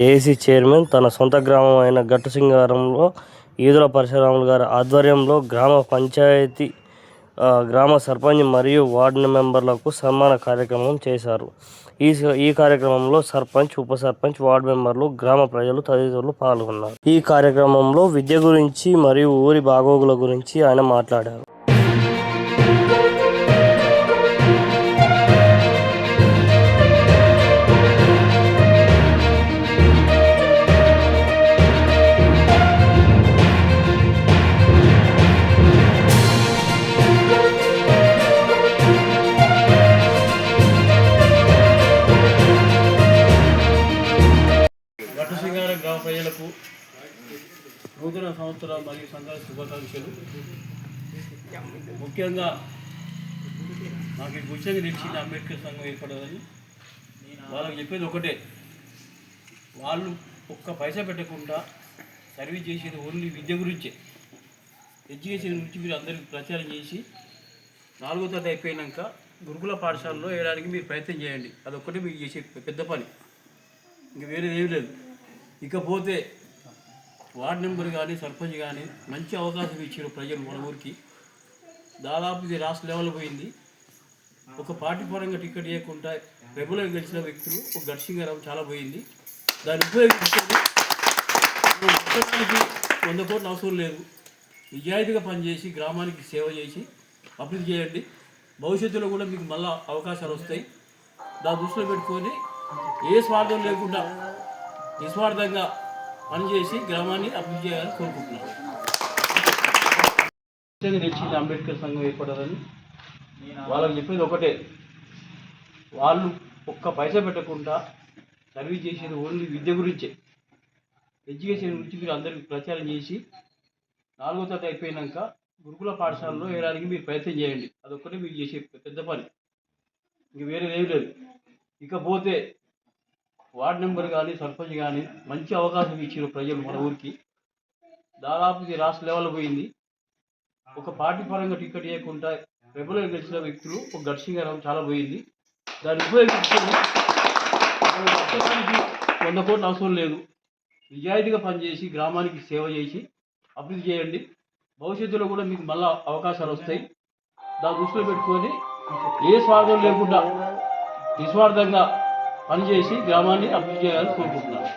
AC chairman తన సొంత గ్రామం అయిన గట్టుసింగారంలో ఈదుల పరశురాములు గారి ఆధ్వర్యంలో గ్రామ సర్పంచ్ మరియు వార్డు మెంబర్లకు సన్మాన కార్యక్రమం చేశారు. ఈ కార్యక్రమంలో సర్పంచ్, ఉప సర్పంచ్, వార్డు మెంబర్లు, గ్రామ ప్రజలు తదితరులు పాల్గొన్నారు. ఈ కార్యక్రమంలో విద్య గురించి మరియు ఊరి బాగోగుల గురించి ఆయన మాట్లాడారు. గట్టుసింగారం గ్రామ ప్రజలకు నూతన సంవత్సర మరియు సంక్రాంతి శుభాకాంక్షలు. ముఖ్యంగా నాకు ఈ గుచ్చంగా తెలిసిన అంబేద్కర్ సంఘం ఏర్పడదని వాళ్ళకి చెప్పేది ఒకటే, వాళ్ళు ఒక్క పైసా పెట్టకుండా సర్వీస్ చేసేది ఓన్లీ విద్య గురించే. ఎడ్యుకేషన్ గురించి మీరు అందరికీ ప్రచారం చేసి 4వ తరగతి అయిపోయాక గురుకుల పాఠశాలలో వేయడానికి మీరు ప్రయత్నం చేయండి. అదొక్కటే మీకు చేసే పెద్ద పని, ఇంక వేరేది ఏమి లేదు. ఇకపోతే వార్డు మెంబర్ కానీ సర్పంచ్ కానీ మంచి అవకాశం ఇచ్చారు ప్రజలు మన ఊరికి. దాదాపు ఇది రాష్ట్ర లెవెల్ పోయింది. ఒక పార్టీ పరంగా టికెట్ ఇవ్వకుండా రెగ్యులర్ గెలిచిన వ్యక్తులు ఒక గట్టుసింగారం చాలా పోయింది. దాన్ని ఉపయోగించుకొని 100 కోట్ల అవసరం లేదు, నిజాయితీగా పనిచేసి గ్రామానికి సేవ చేసి అభివృద్ధి చేయండి. భవిష్యత్తులో కూడా మీకు మళ్ళా అవకాశాలు వస్తాయి. దాన్ని దృష్టిలో పెట్టుకొని ఏ స్వార్థం లేకుండా నిస్వార్థంగా పనిచేసి గ్రామాన్ని అభివృద్ధి చేయాలని కోరుకుంటున్నాను. తెచ్చింది అంబేద్కర్ సంఘం ఏర్పడాలని వాళ్ళకి చెప్పేది ఒకటే, వాళ్ళు ఒక్క పైసా పెట్టకుండా సర్వీస్ చేసేది ఓన్లీ విద్య గురించే. ఎడ్యుకేషన్ గురించి మీరు అందరికీ ప్రచారం చేసి 4వ తరగతి అయిపోయాక గురుకుల పాఠశాలలో వేయడానికి మీరు ప్రయత్నం చేయండి. అదొక్కటే మీకు చేసే పెద్ద పని, ఇంక వేరేది ఏమి లేదు. ఇకపోతే వార్డు మెంబర్ కానీ సర్పంచ్ కానీ మంచి అవకాశం ఇచ్చారు ప్రజలు మన ఊరికి. దాదాపు ఇది రాష్ట్ర లెవెల్ పోయింది. ఒక పార్టీ పరంగా టికెట్ ఇవ్వకుండా రెగ్యులర్ గెలిచిన వ్యక్తులు ఒక గట్టుసింగారం చాలా పోయింది. దాన్ని ఉపయోగించుకొని 100 కోట్ల అవసరం లేదు, నిజాయితీగా పనిచేసి గ్రామానికి సేవ చేసి అభివృద్ధి చేయండి. భవిష్యత్తులో కూడా మీకు మళ్ళా అవకాశాలు వస్తాయి. దాన్ని దృష్టిలో పెట్టుకొని ఏ స్వార్థం లేకుండా నిస్వార్థంగా పనిచేసి గ్రామాన్ని అభివృద్ధి చేయాలని కోరుకుంటున్నాను.